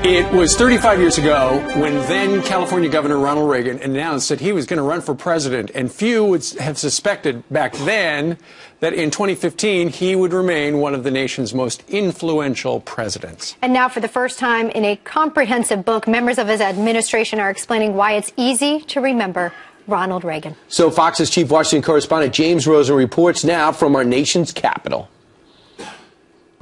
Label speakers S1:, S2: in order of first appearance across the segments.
S1: It was 35 years ago when then California Governor Ronald Reagan announced that he was going to run for president, and few would have suspected back then that in 2015 he would remain one of the nation's most influential presidents.
S2: And now, for the first time in a comprehensive book, members of his administration are explaining why it's easy to remember Ronald Reagan.
S3: So Fox's chief Washington correspondent James Rosen reports now from our nation's capital.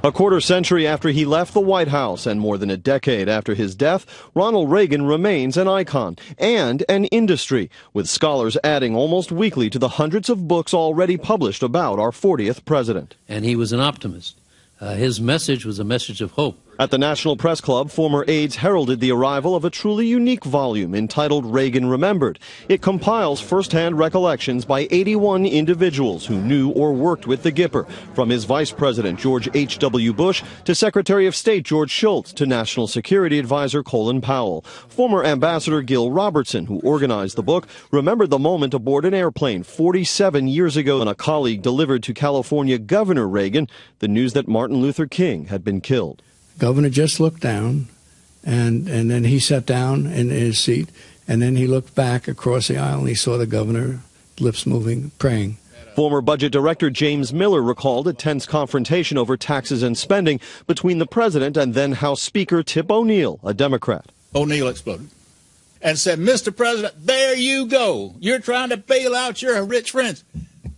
S4: A quarter century after he left the White House and more than a decade after his death, Ronald Reagan remains an icon and an industry, with scholars adding almost weekly to the hundreds of books already published about our 40th president.
S5: And he was an optimist. His message was a message of hope.
S4: At the National Press Club, former aides heralded the arrival of a truly unique volume entitled Reagan Remembered. It compiles first-hand recollections by 81 individuals who knew or worked with the Gipper, from his vice president George H.W. Bush to Secretary of State George Shultz to National Security Advisor Colin Powell. Former Ambassador Gil Robertson, who organized the book, remembered the moment aboard an airplane 47 years ago when a colleague delivered to California Governor Reagan the news that Martin Luther King had been killed.
S6: Governor just looked down, and then he sat down in his seat, and then he looked back across the aisle, and he saw the governor, lips moving, praying.
S4: Former Budget Director James Miller recalled a tense confrontation over taxes and spending between the president and then House Speaker Tip O'Neill, a Democrat.
S7: O'Neill exploded and said, "Mr. President, there you go. You're trying to bail out your rich friends."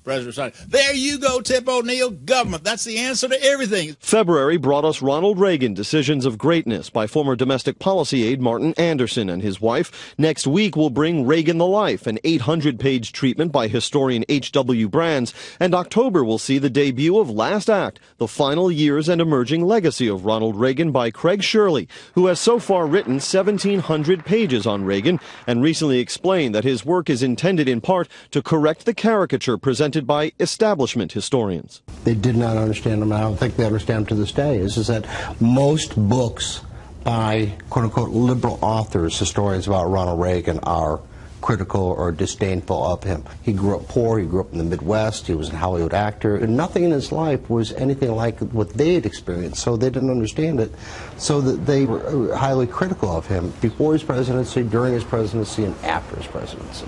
S7: President said, "There you go, Tip O'Neill. Government, that's the answer to everything."
S4: February brought us Ronald Reagan, Decisions of Greatness by former domestic policy aide Martin Anderson and his wife. Next week will bring Reagan the Life, an 800-page treatment by historian H.W. Brands. And October will see the debut of Last Act, the final years and emerging legacy of Ronald Reagan by Craig Shirley, who has so far written 1,700 pages on Reagan and recently explained that his work is intended in part to correct the caricature presented by establishment historians.
S8: They did not understand him, and I don't think they understand him to this day, is that most books by quote-unquote liberal authors, historians about Ronald Reagan, are critical or disdainful of him. He grew up poor, he grew up in the Midwest, he was a Hollywood actor, and nothing in his life was anything like what they had experienced, so they didn't understand it, so that they were highly critical of him before his presidency, during his presidency, and after his presidency.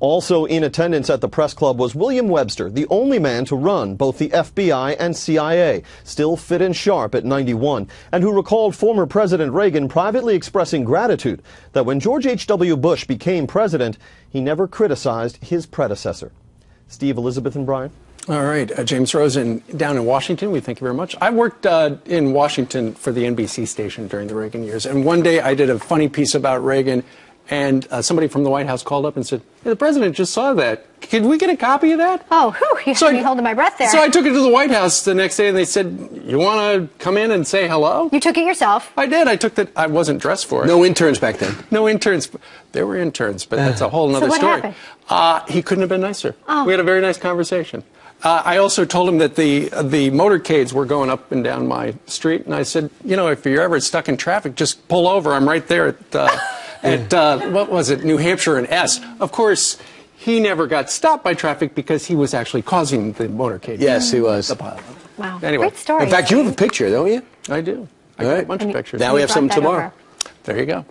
S4: Also in attendance at the press club was William Webster, the only man to run both the FBI and CIA, still fit and sharp at 91, and who recalled former President Reagan privately expressing gratitude that when George H.W. Bush became president, he never criticized his predecessor. Steve, Elizabeth, and Brian.
S1: All right, James Rosen down in Washington, we thank you very much. I worked in Washington for the NBC station during the Reagan years, and one day I did a funny piece about Reagan, and somebody from the White House called up and said, "Hey, the president just saw that. Could we get a copy of that?"
S2: Oh, whew, you had me holding my breath there.
S1: So I took it to the White House the next day, and they said, "You want to come in and say hello?"
S2: You took it yourself?
S1: I did. I took that. I wasn't dressed for it.
S3: No interns back then.
S1: No interns. There were interns, but that's a whole other
S2: So what
S1: story.
S2: happened?
S1: He couldn't have been nicer.
S2: Oh.
S1: We had a very nice conversation. I also told him that the motorcades were going up and down my street, and I said, you know, if you're ever stuck in traffic, just pull over. I'm right there at what was it, New Hampshire and S. Of course, he never got stopped by traffic because he was actually causing the motorcade.
S3: Yes, he was.
S1: The pileup.
S2: Wow,
S3: anyway,
S2: great story.
S3: In fact, you have a picture, don't you?
S1: I do. I got a bunch of pictures.
S3: Now we have some tomorrow.
S1: There you go.